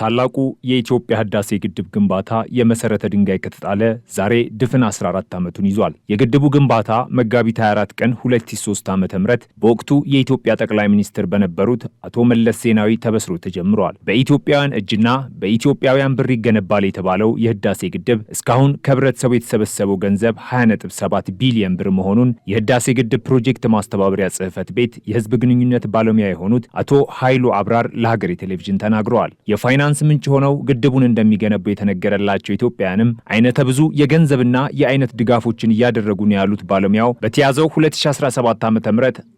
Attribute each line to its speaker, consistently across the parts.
Speaker 1: ታላቁ የኢትዮጵያ ህዳሴ ግድብ ግንባታ የመሰረተ ድንጋይ ከተጣለ ዛሬ ድፍን 14 ዓመቱን ይዟል። የግድቡ ግንባታ መጋቢት 24 ቀን 2003 ዓ.ም በወቅቱ የኢትዮጵያ ጠቅላይ ሚኒስትር በነበሩት አቶ መለስ ዜናዊ ተበስሮ ተጀምሯል። በኢትዮጵያውያን እጅና በኢትዮጵያውያን ብር ይገነባል የተባለው የህዳሴ ግድብ እስካሁን ከህብረተሰቡ የተሰበሰበው ገንዘብ 20.7 ቢሊዮን ብር መሆኑን የህዳሴ ግድብ ፕሮጀክት ማስተባበሪያ ጽሕፈት ቤት የህዝብ ግንኙነት ባለሙያ የሆኑት አቶ ኃይሉ አብራር ለሀገሬ ቴሌቪዥን ተናግረዋል። የፋይናንስ ምንጭ ሆነው ግድቡን እንደሚገነቡ የተነገረላቸው ኢትዮጵያውያንም አይነተ ብዙ የገንዘብና የአይነት ድጋፎችን እያደረጉ ነው ያሉት ባለሙያው በተያዘው 2017 ዓ.ም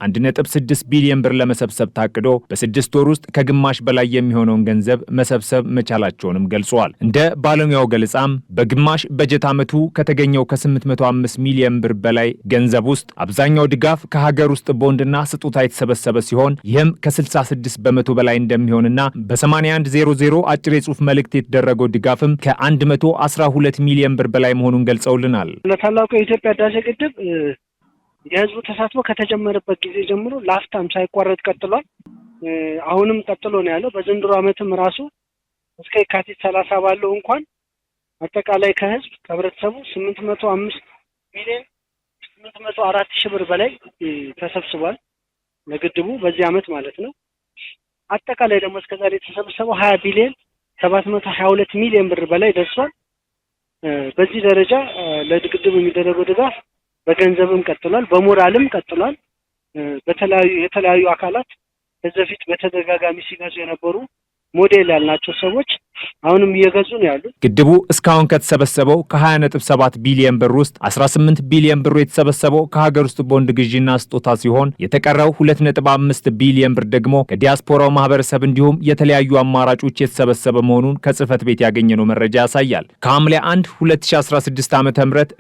Speaker 1: 1.6 ቢሊዮን ብር ለመሰብሰብ ታቅዶ በ6 ወር ውስጥ ከግማሽ በላይ የሚሆነውን ገንዘብ መሰብሰብ መቻላቸውንም ገልጸዋል። እንደ ባለሙያው ገለጻም በግማሽ በጀት ዓመቱ ከተገኘው ከ805 ሚሊዮን ብር በላይ ገንዘብ ውስጥ አብዛኛው ድጋፍ ከሀገር ውስጥ ቦንድና ስጦታ የተሰበሰበ ሲሆን ይህም ከ66 በመቶ በላይ እንደሚሆንና በ8100 አጭር የጽሑፍ መልእክት የተደረገው ድጋፍም ከ112 ሚሊዮን ብር በላይ መሆኑን ገልጸውልናል።
Speaker 2: ለታላቁ የኢትዮጵያ ህዳሴ ግድብ የህዝቡ ተሳትፎ ከተጀመረበት ጊዜ ጀምሮ ላፍታም ሳይቋረጥ ቀጥሏል። አሁንም ቀጥሎ ነው ያለው። በዘንድሮ ዓመትም ራሱ እስከ የካቲት 30 ባለው እንኳን አጠቃላይ ከህብረተሰቡ 805 ሚሊዮን 804 ሺህ ብር በላይ ተሰብስቧል ለግድቡ በዚህ ዓመት ማለት ነው። አጠቃላይ ደግሞ እስከዛሬ የተሰበሰበው 20 ቢሊዮን 722 ሚሊዮን ብር በላይ ደርሷል። በዚህ ደረጃ ለግድቡ የሚደረገው ድጋፍ በገንዘብም ቀጥሏል፣ በሞራልም ቀጥሏል። የተለያዩ አካላት ከዚህ በፊት በተደጋጋሚ ሲገዙ የነበሩ ሞዴል ያልናቸው ሰዎች አሁንም እየገዙ ነው ያሉት።
Speaker 1: ግድቡ እስካሁን ከተሰበሰበው ከ20.7 ቢሊዮን ብር ውስጥ 18 ቢሊዮን ብሩ የተሰበሰበው ከሀገር ውስጥ ቦንድ ግዢና ስጦታ ሲሆን የተቀረው 2.5 ቢሊዮን ብር ደግሞ ከዲያስፖራው ማህበረሰብ እንዲሁም የተለያዩ አማራጮች የተሰበሰበ መሆኑን ከጽህፈት ቤት ያገኘነው መረጃ ያሳያል። ከሐምሌ 1 2016 ዓ.ም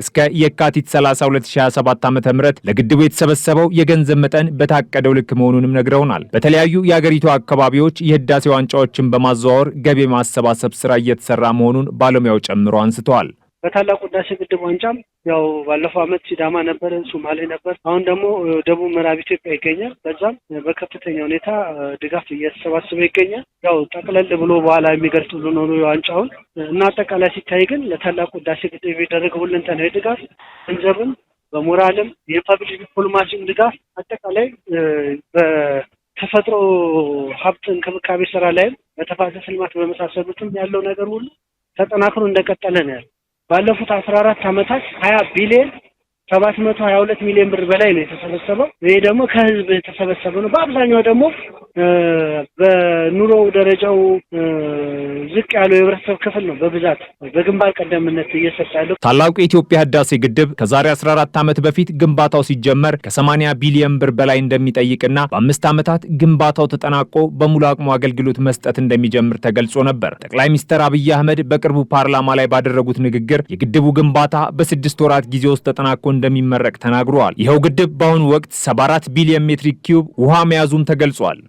Speaker 1: እስከ የካቲት 30 2027 ዓ.ም ለግድቡ የተሰበሰበው የገንዘብ መጠን በታቀደው ልክ መሆኑንም ነግረውናል። በተለያዩ የሀገሪቱ አካባቢዎች የህዳሴ ዋንጫዎችን በማዘዋወር ገቢ ማሰባሰብ ስራ እየተሰራ መሆኑን ባለሙያው ጨምሮ አንስተዋል።
Speaker 2: በታላቁ ህዳሴ ግድብ ዋንጫም ያው ባለፈው ዓመት ሲዳማ ነበር፣ ሶማሌ ነበር፣ አሁን ደግሞ ደቡብ ምዕራብ ኢትዮጵያ ይገኛል። በዛም በከፍተኛ ሁኔታ ድጋፍ እየተሰባሰበ ይገኛል። ያው ጠቅለል ብሎ በኋላ የሚገልጹልን ነው የዋንጫውን እና አጠቃላይ ሲታይ ግን ለታላቁ ህዳሴ ግድብ የሚደረገው ሁለንተናዊ ድጋፍ ገንዘብም በሞራልም የፐብሊክ ዲፕሎማሲም ድጋፍ አጠቃላይ ተፈጥሮ ሀብት እንክብካቤ ስራ ላይም በተፋሰስ ልማት በመሳሰሉትም ያለው ነገር ሁሉ ተጠናክሮ እንደቀጠለ ነው ያለው። ባለፉት 14 ዓመታት 20 ቢሊዮን 722 ሚሊዮን ብር በላይ ነው የተሰበሰበው። ይሄ ደግሞ ከህዝብ የተሰበሰበ ነው። በአብዛኛው ደግሞ በኑሮ ደረጃው ዝቅ ያለው የህብረተሰብ ክፍል ነው በብዛት በግንባር ቀደምትነት እየሰጠ ያለው።
Speaker 1: ታላቁ የኢትዮጵያ ህዳሴ ግድብ ከዛሬ 14 ዓመት በፊት ግንባታው ሲጀመር ከ80 ቢሊዮን ብር በላይ እንደሚጠይቅና በ5 ዓመታት ግንባታው ተጠናቆ በሙሉ አቅሙ አገልግሎት መስጠት እንደሚጀምር ተገልጾ ነበር። ጠቅላይ ሚኒስትር አብይ አህመድ በቅርቡ ፓርላማ ላይ ባደረጉት ንግግር የግድቡ ግንባታ በ6 ወራት ጊዜ ውስጥ ተጠናቆ እንደሚመረቅ ተናግረዋል። ይኸው ግድብ በአሁኑ ወቅት 74 ቢሊዮን ሜትሪክ ኪዩብ ውሃ መያዙም ተገልጿል።